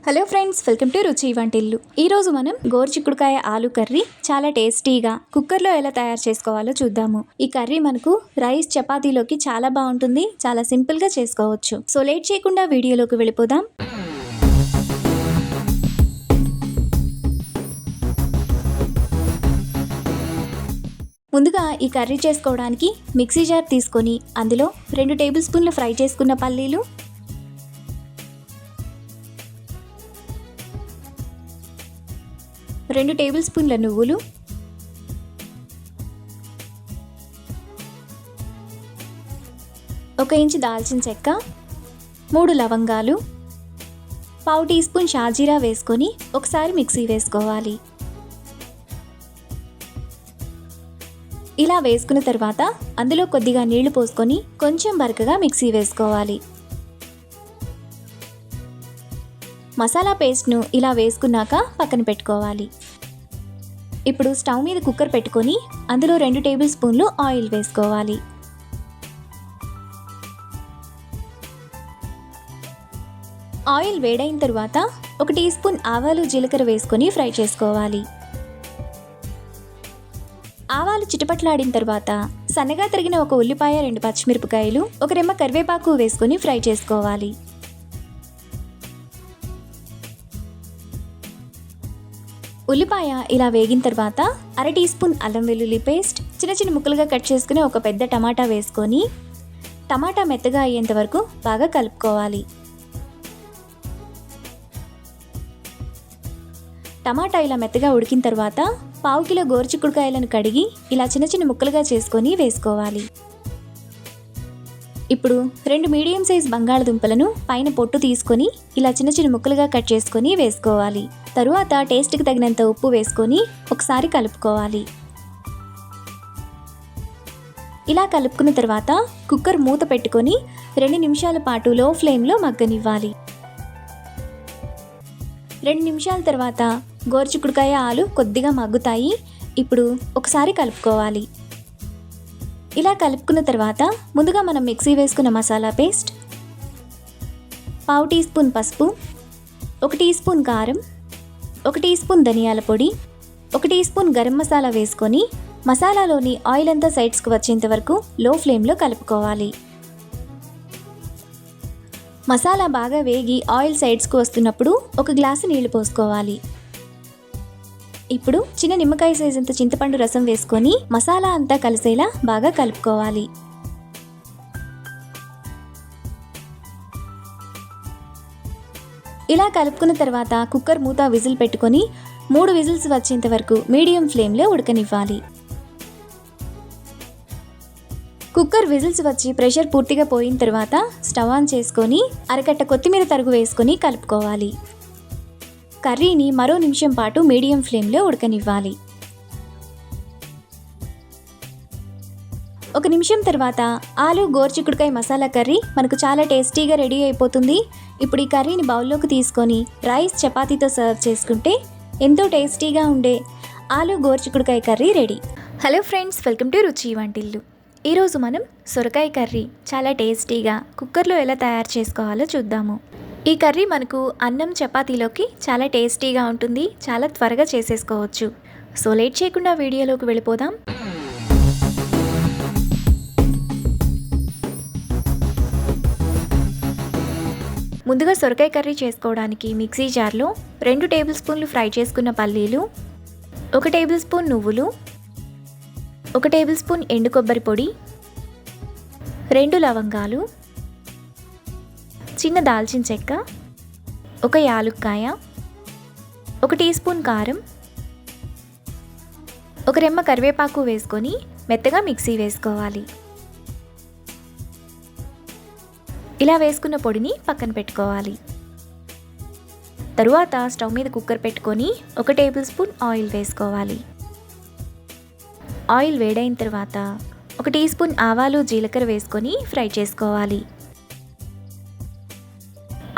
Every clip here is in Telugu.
Hello friends, welcome to Ruchi Vantillu. ఈరోజు మనం గోరుచిక్కుడుకాయ ఆలు కర్రీ చాలా టేస్టీగా కుక్కర్లో ఎలా తయారు చేసుకోవాలో చూద్దాము. ఈ కర్రీ మనకు రైస్ చపాతీలోకి చాలా బాగుంటుంది, చాలా సింపుల్గా చేసుకోవచ్చు. సో లేట్ చేయకుండా వీడియోలోకి వెళ్ళిపోదాం. ముందుగా ఈ కర్రీ చేసుకోవడానికి మిక్సీ జార్ తీసుకొని అందులో 2 టేబుల్ స్పూన్లు ఫ్రై చేసుకున్న పల్లీలు, 2 టేబుల్ స్పూన్ల నువ్వులు, 1 ఇంచు దాల్చిన చెక్క, 3 లవంగాలు, 1/2 టీ స్పూన్ షాజీరా వేసుకొని ఒకసారి మిక్సీ వేసుకోవాలి. ఇలా వేసుకున్న తర్వాత అందులో కొద్దిగా నీళ్లు పోసుకొని కొంచెం బరకగా మిక్సీ వేసుకోవాలి. మసాలా పేస్ట్ను ఇలా వేసుకున్నాక పక్కన పెట్టుకోవాలి. ఇప్పుడు స్టవ్ మీద కుక్కర్ పెట్టుకొని అందులో 2 టేబుల్ స్పూన్లు ఆయిల్ వేసుకోవాలి. ఆయిల్ వేడైన తర్వాత 1 టీ స్పూన్ ఆవాలు జీలకర్ర వేసుకొని ఫ్రై చేసుకోవాలి. ఆవాలు చిటపట్లాడిన తర్వాత సన్నగా తరిగిన 1 ఉల్లిపాయ, 2 పచ్చిమిరపకాయలు, 1 రెమ్మ కరివేపాకు వేసుకొని ఫ్రై చేసుకోవాలి. ఉల్లిపాయ ఇలా వేగిన తర్వాత 1/2 టీ స్పూన్ అల్లం వెల్లుల్లి పేస్ట్, చిన్న చిన్న ముక్కలుగా కట్ చేసుకుని 1 పెద్ద టమాటా వేసుకొని టమాటా మెత్తగా అయ్యేంత వరకు బాగా కలుపుకోవాలి. టమాటా ఇలా మెత్తగా ఉడికిన తర్వాత 1/2 కిలో గోరుచిక్కుడుకాయలను కడిగి ఇలా చిన్న చిన్న ముక్కలుగా చేసుకొని వేసుకోవాలి. ఇప్పుడు 2 మీడియం సైజ్ బంగాళదుంపలను పైన పొట్టు తీసుకొని ఇలా చిన్న చిన్న ముక్కలుగా కట్ చేసుకొని వేసుకోవాలి. తరువాత టేస్ట్కి తగినంత ఉప్పు వేసుకొని ఒకసారి కలుపుకోవాలి. ఇలా కలుపుకున్న తర్వాత కుక్కర్ మూత పెట్టుకొని 2 నిమిషాల పాటు లో ఫ్లేమ్లో మగ్గనివ్వాలి. 2 నిమిషాల తర్వాత గోరుచిక్కుడుకాయ ఆలు కొద్దిగా మగ్గుతాయి. ఇప్పుడు ఒకసారి కలుపుకోవాలి. ఇలా కలుపుకున్న తర్వాత ముందుగా మనం మిక్సీ వేసుకున్న మసాలా పేస్ట్, 1/2 టీ స్పూన్ పసుపు, 1 టీ స్పూన్ కారం, 1 టీ స్పూన్ ధనియాల పొడి, 1 టీ స్పూన్ గరం మసాలా వేసుకొని మసాలాలోని ఆయిల్ అంతా సైడ్స్కి వచ్చేంత వరకు లో ఫ్లేమ్లో కలుపుకోవాలి. మసాలా బాగా వేగి ఆయిల్ సైడ్స్కి వస్తున్నప్పుడు 1 గ్లాసు నీళ్లు పోసుకోవాలి. ఇప్పుడు చిన్న నిమ్మకాయ సైజ్ అంత చింతపండు రసం వేసుకొని మసాలా అంతా కలిసేలా బాగా కలుపుకోవాలి. ఇలా కలుపుకున్న తర్వాత కుక్కర్ మూత విజిల్ పెట్టుకొని 3 విజిల్స్ వచ్చేంత వరకు మీడియం ఫ్లేమ్లో ఉడకనివ్వాలి. కుక్కర్ విజిల్స్ వచ్చి ప్రెషర్ పూర్తిగా పోయిన తర్వాత స్టవ్ ఆన్ చేసుకొని అరకట్ట కొత్తిమీర తరుగు వేసుకొని కలుపుకోవాలి. కర్రీని మరో నిమిషం పాటు మీడియం ఫ్లేమ్లో ఉడకనివ్వాలి. 1 నిమిషం తర్వాత ఆలు గోరుచిక్కుడుకాయ మసాలా కర్రీ మనకు చాలా టేస్టీగా రెడీ అయిపోతుంది. ఇప్పుడు ఈ కర్రీని బౌల్లోకి తీసుకొని రైస్ చపాతీతో సర్వ్ చేసుకుంటే ఎంతో టేస్టీగా ఉండే ఆలు గోరుచిక్కుడుకాయ curry ready. Hello friends, welcome to Ruchi Vantillu. ఈరోజు మనం సొరకాయ కర్రీ చాలా టేస్టీగా కుక్కర్లో ఎలా తయారు చేసుకోవాలో చూద్దాము. ఈ కర్రీ మనకు అన్నం చపాతీలోకి చాలా టేస్టీగా ఉంటుంది, చాలా త్వరగా చేసేసుకోవచ్చు. సో లేట్ చేయకుండా వీడియోలోకి వెళ్ళిపోదాం. ముందుగా సొరకాయ కర్రీ చేసుకోవడానికి మిక్సీ జార్లో 2 టేబుల్ స్పూన్లు ఫ్రై చేసుకున్న పల్లీలు, 1 టేబుల్ స్పూన్ నువ్వులు, 1 టేబుల్ స్పూన్ ఎండు కొబ్బరి పొడి, 2 లవంగాలు, చిన్న దాల్చిన చెక్క, 1 యాలుక్కాయ, 1 టీ స్పూన్ కారం, 1 రెమ్మ కరివేపాకు వేసుకొని మెత్తగా మిక్సీ వేసుకోవాలి. ఇలా వేసుకున్న పొడిని పక్కన పెట్టుకోవాలి. తరువాత స్టవ్ మీద కుక్కర్ పెట్టుకొని 1 టేబుల్ స్పూన్ ఆయిల్ వేసుకోవాలి. ఆయిల్ వేడైన తర్వాత 1 టీ స్పూన్ ఆవాలు జీలకర్ర వేసుకొని ఫ్రై చేసుకోవాలి.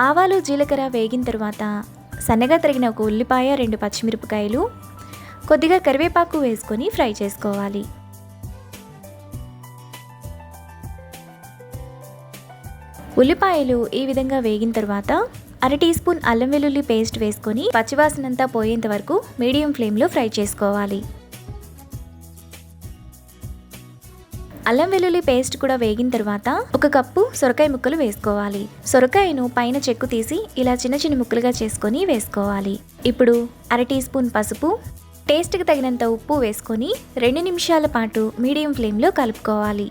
ఆవాలు జీలకర్ర వేగిన తర్వాత సన్నగా తరిగిన 1 ఉల్లిపాయ, 2 పచ్చిమిరపకాయలు, కొద్దిగా కరివేపాకు వేసుకొని ఫ్రై చేసుకోవాలి. ఉల్లిపాయలు ఈ విధంగా వేగిన తర్వాత అర టీ స్పూన్ అల్లం వెల్లుల్లి పేస్ట్ వేసుకొని పచ్చివాసనంతా పోయేంత వరకు మీడియం ఫ్లేమ్లో ఫ్రై చేసుకోవాలి. అల్లం వెల్లుల్లి పేస్ట్ కూడా వేగిన తర్వాత 1 కప్పు సొరకాయ ముక్కలు వేసుకోవాలి. సొరకాయను పైన చెక్కు తీసి ఇలా చిన్న చిన్న ముక్కలుగా చేసుకొని వేసుకోవాలి. ఇప్పుడు అర టీ స్పూన్ పసుపు, టేస్ట్కి తగినంత ఉప్పు వేసుకొని 2 నిమిషాల పాటు మీడియం ఫ్లేమ్లో కలుపుకోవాలి.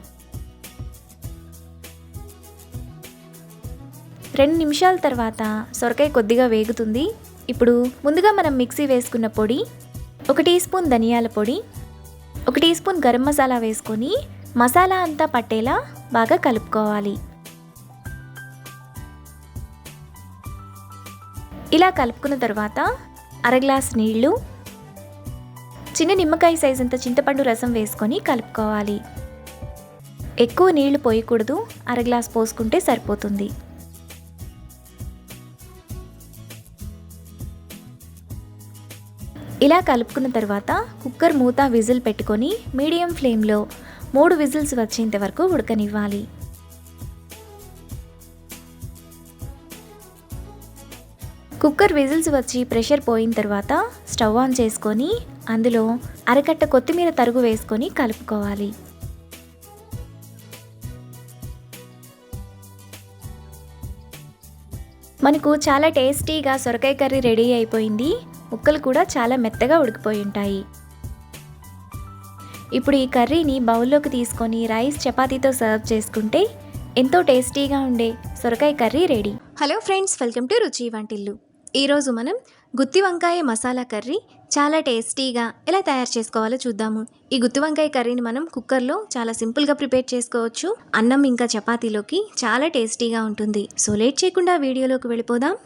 2 నిమిషాల తర్వాత సొరకాయ కొద్దిగా వేగుతుంది. ఇప్పుడు ముందుగా మనం మిక్సీ వేసుకున్న పొడి, 1 టీ స్పూన్ ధనియాల పొడి, 1 టీ స్పూన్ గరం మసాలా వేసుకొని మసాలా అంతా పట్టేలా బాగా కలుపుకోవాలి. ఇలా కలుపుకున్న తర్వాత అర గ్లాస్ నీళ్లు, చిన్న నిమ్మకాయ సైజ్ అంత చింతపండు రసం వేసుకొని కలుపుకోవాలి. ఎక్కువ నీళ్లు పోయకూడదు, అర గ్లాస్ పోసుకుంటే సరిపోతుంది. ఇలా కలుపుకున్న తర్వాత కుక్కర్ మూత విజిల్ పెట్టుకొని మీడియం ఫ్లేమ్లో 3 విజిల్స్ వచ్చేంత వరకు ఉడకనివ్వాలి. కుక్కర్ విజిల్స్ వచ్చి ప్రెషర్ పోయిన తర్వాత స్టవ్ ఆన్ చేసుకొని అందులో అరకట్ట కొత్తిమీర తరుగు వేసుకొని కలుపుకోవాలి. మనకు చాలా టేస్టీగా సొరకాయ కర్రీ రెడీ అయిపోయింది. ముక్కలు కూడా చాలా మెత్తగా ఉడికిపోయి ఉంటాయి. ఇప్పుడు ఈ కర్రీని బౌల్లోకి తీసుకొని రైస్ చపాతీతో సర్వ్ చేసుకుంటే ఎంతో టేస్టీగా ఉండే సొరకాయ curry ready. Hello friends, welcome to Ruchi Vantillu. ఈరోజు మనం గుత్తి వంకాయ మసాలా కర్రీ చాలా టేస్టీగా ఎలా తయారు చేసుకోవాలో చూద్దాము. ఈ గుత్తి వంకాయ కర్రీని మనం కుక్కర్లో చాలా సింపుల్గా ప్రిపేర్ చేసుకోవచ్చు. అన్నం ఇంకా చపాతీలోకి చాలా టేస్టీగా ఉంటుంది. సో లేట్ చేయకుండా వీడియోలోకి వెళ్ళిపోదాం.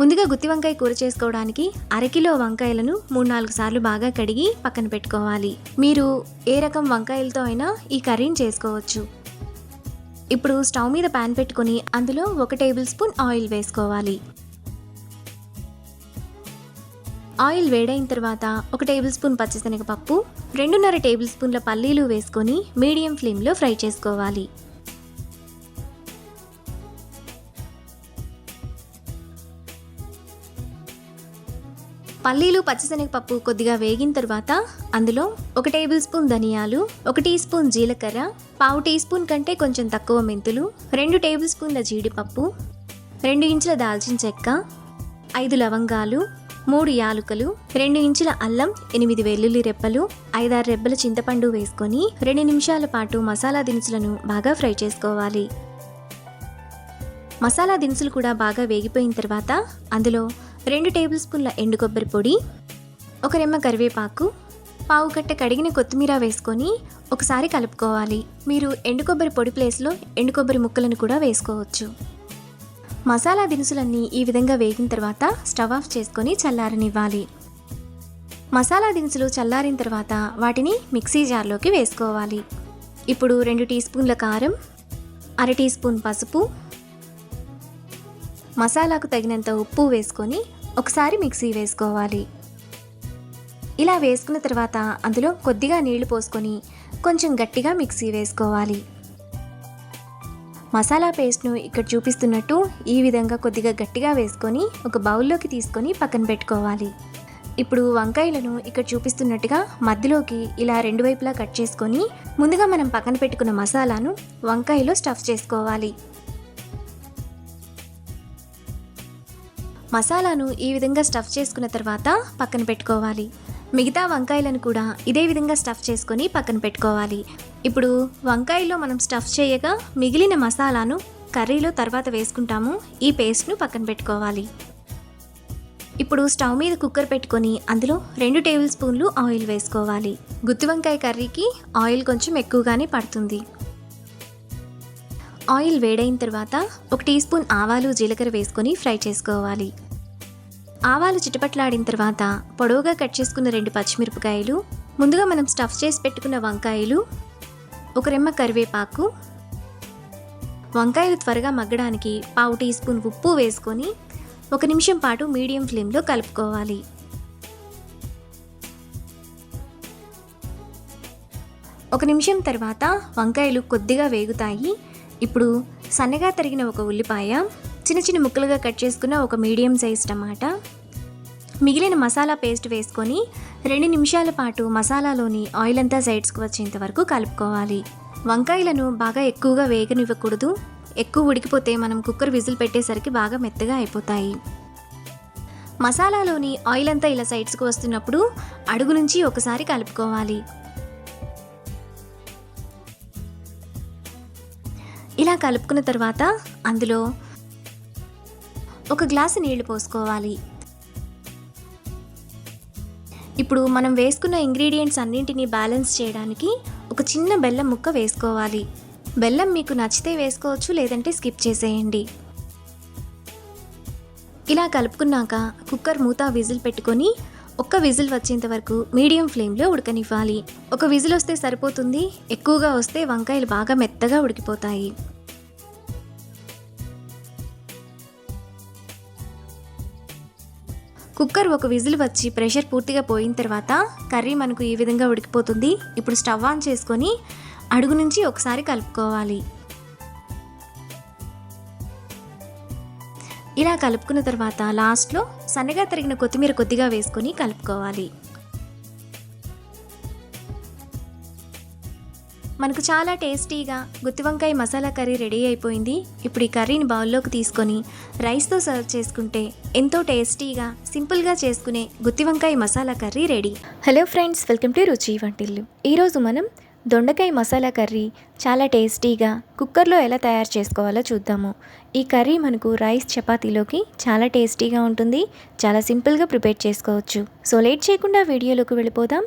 ముందుగా గుత్తి వంకాయ కూర చేసుకోవడానికి అరకిలో వంకాయలను 3-4 సార్లు బాగా కడిగి పక్కన పెట్టుకోవాలి. మీరు ఏ రకం వంకాయలతో అయినా ఈ కర్రీని చేసుకోవచ్చు. ఇప్పుడు స్టవ్ మీద పాన్ పెట్టుకొని అందులో 1 టేబుల్ స్పూన్ ఆయిల్ వేసుకోవాలి. ఆయిల్ వేడైన తర్వాత 1 టేబుల్ స్పూన్ పచ్చిశనగపప్పు, 2.5 టేబుల్ స్పూన్ల పల్లీలు వేసుకొని మీడియం ఫ్లేమ్లో ఫ్రై చేసుకోవాలి. పల్లీలు పచ్చిశనగపప్పు కొద్దిగా వేగిన తర్వాత అందులో 1 టేబుల్ స్పూన్ ధనియాలు, 1 టీ స్పూన్ జీలకర్ర, 1/2 టీ స్పూన్ కంటే కొంచెం తక్కువ మెంతులు, 2 టేబుల్ స్పూన్ల జీడిపప్పు, 2 ఇంచుల దాల్చిన చెక్క, 5 లవంగాలు, 3 యాలుకలు, 2 ఇంచుల అల్లం, 8 వెల్లుల్లి రెబ్బలు, 5-6 రెబ్బల చింతపండు వేసుకొని 2 నిమిషాల పాటు మసాలా దినుసులను బాగా ఫ్రై చేసుకోవాలి. మసాలా దినుసులు కూడా బాగా వేగిపోయిన తర్వాత అందులో 2 టేబుల్ స్పూన్ల ఎండు కొబ్బరి పొడి, 1 రెమ్మ కరివేపాకు, 1/4 కట్ట కడిగిన కొత్తిమీర వేసుకొని ఒకసారి కలుపుకోవాలి. మీరు ఎండు కొబ్బరి పొడి ప్లేస్లో ఎండు కొబ్బరి ముక్కలను కూడా వేసుకోవచ్చు. మసాలా దినుసులన్నీ ఈ విధంగా వేగిన తర్వాత స్టవ్ ఆఫ్ చేసుకొని చల్లారనివ్వాలి. మసాలా దినుసులు చల్లారిన తర్వాత వాటిని మిక్సీ జార్లోకి వేసుకోవాలి. ఇప్పుడు 2 టీ స్పూన్ల కారం, అర టీ స్పూన్ పసుపు, మసాలాకు తగినంత ఉప్పు వేసుకొని ఒకసారి మిక్సీ వేసుకోవాలి. ఇలా వేసుకున్న తర్వాత అందులో కొద్దిగా నీళ్లు పోసుకొని కొంచెం గట్టిగా మిక్సీ వేసుకోవాలి. మసాలా పేస్ట్ను ఇక్కడ చూపిస్తున్నట్టు ఈ విధంగా కొద్దిగా గట్టిగా వేసుకొని ఒక బౌల్లోకి తీసుకొని పక్కన పెట్టుకోవాలి. ఇప్పుడు వంకాయలను ఇక్కడ చూపిస్తున్నట్టుగా మధ్యలోకి ఇలా 2 వైపులా కట్ చేసుకొని ముందుగా మనం పక్కన పెట్టుకున్న మసాలాను వంకాయలో స్టఫ్ చేసుకోవాలి. మసాలాను ఈ విధంగా స్టఫ్ చేసుకున్న తర్వాత పక్కన పెట్టుకోవాలి. మిగతా వంకాయలను కూడా ఇదే విధంగా స్టఫ్ చేసుకొని పక్కన పెట్టుకోవాలి. ఇప్పుడు వంకాయలో మనం స్టఫ్ చేయగా మిగిలిన మసాలాను కర్రీలో తర్వాత వేసుకుంటాము. ఈ పేస్ట్ను పక్కన పెట్టుకోవాలి. ఇప్పుడు స్టవ్ మీద కుక్కర్ పెట్టుకొని అందులో 2 టేబుల్ స్పూన్లు ఆయిల్ వేసుకోవాలి. గుత్తి వంకాయ కర్రీకి ఆయిల్ కొంచెం ఎక్కువగానే పడుతుంది. ఆయిల్ వేడైన తర్వాత 1 టీ స్పూన్ ఆవాలు, జీలకర్ర వేసుకొని ఫ్రై చేసుకోవాలి. ఆవాలు చిటపట్లాడిన తర్వాత పొడవుగా కట్ చేసుకున్న 2 పచ్చిమిరపకాయలు, ముందుగా మనం స్టఫ్ చేసి పెట్టుకున్న వంకాయలు, 1 రెమ్మ కరివేపాకు, వంకాయలు త్వరగా మగ్గడానికి 1/2 టీ స్పూన్ ఉప్పు వేసుకొని 1 నిమిషం పాటు మీడియం ఫ్లేమ్లో కలుపుకోవాలి. 1 నిమిషం తర్వాత వంకాయలు కొద్దిగా వేగుతాయి. ఇప్పుడు సన్నగా తరిగిన ఒక ఉల్లిపాయ, చిన్న చిన్న ముక్కలుగా కట్ చేసుకున్న ఒక మీడియం సైజ్ టమాటా, మిగిలిన మసాలా పేస్ట్ వేసుకొని 2 నిమిషాల పాటు మసాలాలోని ఆయిల్ అంతా సైడ్స్కి వచ్చేంత వరకు కలుపుకోవాలి. వంకాయలను బాగా ఎక్కువగా వేగనివ్వకూడదు. ఎక్కువ ఉడికిపోతే మనం కుక్కర్ విజిల్ పెట్టేసరికి బాగా మెత్తగా అయిపోతాయి. మసాలాలోని ఆయిల్ అంతా ఇలా సైడ్స్కి వస్తున్నప్పుడు అడుగు నుంచి ఒకసారి కలుపుకోవాలి. ఇలా కలుపుకున్న తర్వాత అందులో 1 గ్లాసు నీళ్లు పోసుకోవాలి. ఇప్పుడు మనం వేసుకున్న ఇంగ్రీడియంట్స్ అన్నింటినీ బ్యాలెన్స్ చేయడానికి ఒక చిన్న బెల్లం ముక్క వేసుకోవాలి. బెల్లం మీకు నచ్చితే వేసుకోవచ్చు, లేదంటే స్కిప్ చేసేయండి. ఇలా కలుపుకున్నాక కుక్కర్ మూత విజిల్ పెట్టుకొని 1 విజిల్ వచ్చేంత వరకు మీడియం ఫ్లేమ్లో ఉడకనివ్వాలి. 1 విజిల్ వస్తే సరిపోతుంది. ఎక్కువగా వస్తే వంకాయలు బాగా మెత్తగా ఉడికిపోతాయి. కుక్కర్ 1 విజిల్ వచ్చి ప్రెషర్ పూర్తిగా పోయిన తర్వాత కర్రీ మనకు ఈ విధంగా ఉడికిపోతుంది. ఇప్పుడు స్టవ్ ఆన్ చేసుకొని అడుగు నుంచి ఒకసారి కలుపుకోవాలి. ఇలా కలుపుకున్న తర్వాత లాస్ట్లో సన్నగా తరిగిన కొత్తిమీర కొద్దిగా వేసుకొని కలుపుకోవాలి. మనకు చాలా టేస్టీగా గుత్తి వంకాయ మసాలా కర్రీ రెడీ అయిపోయింది. ఇప్పుడు ఈ కర్రీని బౌల్లోకి తీసుకొని రైస్తో సర్వ్ చేసుకుంటే ఎంతో టేస్టీగా సింపుల్గా చేసుకునే గుత్తి వంకాయ masala curry ready. Hello friends, welcome to Ruchi Vantillu. ఈరోజు మనం దొండకాయ మసాలా కర్రీ చాలా టేస్టీగా కుక్కర్లో ఎలా తయారు చేసుకోవాలో చూద్దాము. ఈ కర్రీ మనకు రైస్ చపాతీలోకి చాలా టేస్టీగా ఉంటుంది. చాలా సింపుల్గా ప్రిపేర్ చేసుకోవచ్చు. సో లేట్ చేయకుండా వీడియోలోకి వెళ్ళిపోదాం.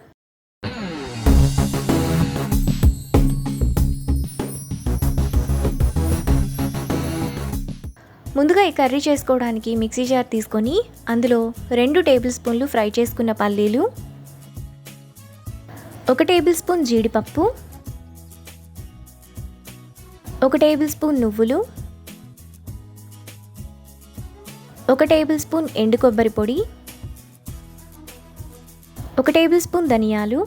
ముందుగా ఈ కర్రీ చేసుకోవడానికి మిక్సీ జార్ తీసుకొని అందులో 2 టేబుల్ స్పూన్లు ఫ్రై చేసుకున్న పల్లీలు, 1 టేబుల్ స్పూన్ జీడిపప్పు, 1 టేబుల్ స్పూన్ నువ్వులు, 1 టేబుల్ స్పూన్ ఎండు కొబ్బరి పొడి, 1 టేబుల్ స్పూన్ ధనియాలు,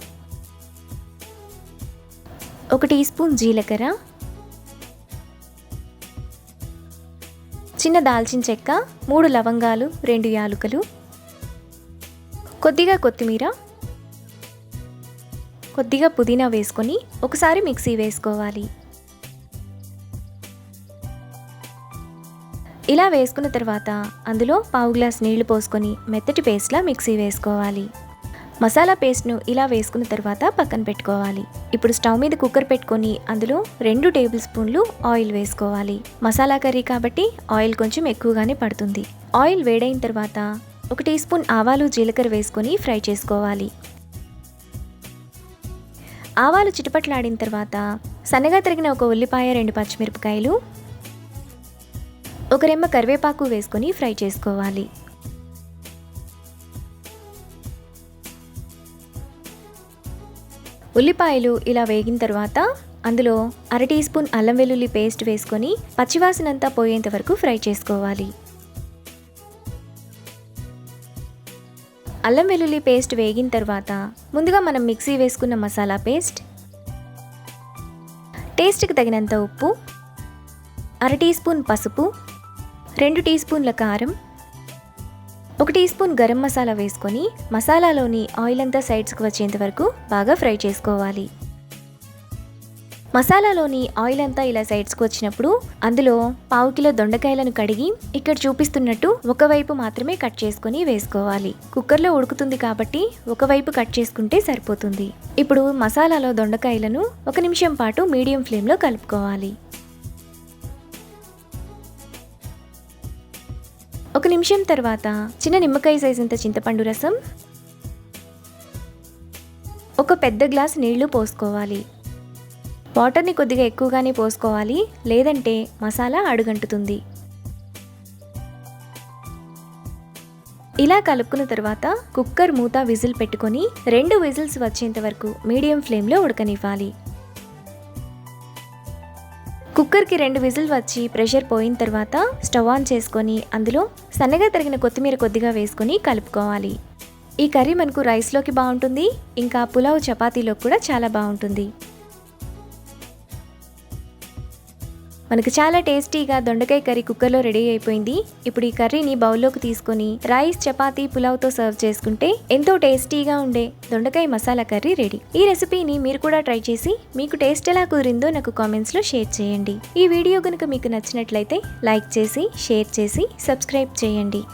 1 టీ స్పూన్ జీలకర్ర, చిన్న దాల్చిన చెక్క, 3 లవంగాలు, 2 యాలుకలు, కొద్దిగా కొత్తిమీర, కొద్దిగా పుదీనా వేసుకొని ఒకసారి మిక్సీ వేసుకోవాలి. ఇలా వేసుకున్న తర్వాత అందులో 1/2 గ్లాస్ నీళ్లు పోసుకొని మెత్తటి పేస్ట్లా మిక్సీ వేసుకోవాలి. మసాలా పేస్ట్ను ఇలా వేసుకున్న తర్వాత పక్కన పెట్టుకోవాలి. ఇప్పుడు స్టవ్ మీద కుక్కర్ పెట్టుకొని అందులో 2 టేబుల్ స్పూన్లు ఆయిల్ వేసుకోవాలి. మసాలా కర్రీ కాబట్టి ఆయిల్ కొంచెం ఎక్కువగానే పడుతుంది. ఆయిల్ వేడైన తర్వాత 1 టీ స్పూన్ ఆవాలు, జీలకర్ర వేసుకొని ఫ్రై చేసుకోవాలి. ఆవాలు చిటపట్లాడిన తర్వాత సన్నగా తరిగిన 1 ఉల్లిపాయ, 2 పచ్చిమిరపకాయలు, 1 రెమ్మ కరివేపాకు వేసుకొని ఫ్రై చేసుకోవాలి. ఉల్లిపాయలు ఇలా వేగిన తర్వాత అందులో 1/2 టీ స్పూన్ అల్లం వెల్లుల్లి పేస్ట్ వేసుకొని పచ్చివాసనంతా పోయేంత వరకు ఫ్రై చేసుకోవాలి. అల్లం వెల్లుల్లి పేస్ట్ వేగిన తర్వాత ముందుగా మనం మిక్సీ వేసుకున్న మసాలా పేస్ట్, టేస్ట్కి తగినంత ఉప్పు, 1/2 టీ స్పూన్ పసుపు, 2 టీ స్పూన్ల కారం, 1 టీ స్పూన్ గరం మసాలా వేసుకొని మసాలాలోని ఆయిల్ అంతా సైడ్స్కి వచ్చేంత వరకు బాగా ఫ్రై చేసుకోవాలి. మసాలాలోని ఆయిల్ అంతా ఇలా సైడ్స్కి వచ్చినప్పుడు అందులో 1/2 కిలో దొండకాయలను కడిగి ఇక్కడ చూపిస్తున్నట్టు ఒకవైపు మాత్రమే కట్ చేసుకొని వేసుకోవాలి. కుక్కర్లో ఉడుకుతుంది కాబట్టి ఒకవైపు కట్ చేసుకుంటే సరిపోతుంది. ఇప్పుడు మసాలాలో దొండకాయలను 1 నిమిషం పాటు మీడియం ఫ్లేమ్లో కలుపుకోవాలి. 1 నిమిషం తర్వాత చిన్న నిమ్మకాయ సైజంత చింతపండు రసం, 1 పెద్ద గ్లాస్ నీళ్లు పోసుకోవాలి. వాటర్ని కొద్దిగా ఎక్కువగానే పోసుకోవాలి, లేదంటే మసాలా అడుగంటుతుంది. ఇలా కలుపుకున్న తర్వాత కుక్కర్ మూత విజిల్ పెట్టుకొని 2 విజిల్స్ వచ్చేంత వరకు మీడియం ఫ్లేమ్లో ఉడకనివ్వాలి. కుక్కర్కి 2 విజిల్ వచ్చి ప్రెషర్ పోయిన తర్వాత స్టవ్ ఆన్ చేసుకొని అందులో సన్నగా తరిగిన కొత్తిమీర కొద్దిగా వేసుకొని కలుపుకోవాలి. ఈ కర్రీ మనకు రైస్లోకి బాగుంటుంది, ఇంకా పులావ్ చపాతీలోకి కూడా చాలా బాగుంటుంది. మనకు చాలా టేస్టీగా దొండకాయ కర్రీ కుక్కర్లో రెడీ అయిపోయింది. ఇప్పుడు ఈ కర్రీని బౌల్లోకి తీసుకొని రైస్, చపాతీ, పులావ్తో సర్వ్ చేసుకుంటే ఎంతో టేస్టీగా ఉండే దొండకాయ మసాలా కర్రీ రెడీ. ఈ రెసిపీని మీరు కూడా ట్రై చేసి మీకు టేస్ట్ ఎలా కుదిరిందో నాకు కామెంట్స్లో షేర్ చేయండి. ఈ వీడియో కనుక మీకు నచ్చినట్లయితే లైక్ చేసి, షేర్ చేసి, సబ్స్క్రైబ్ చేయండి.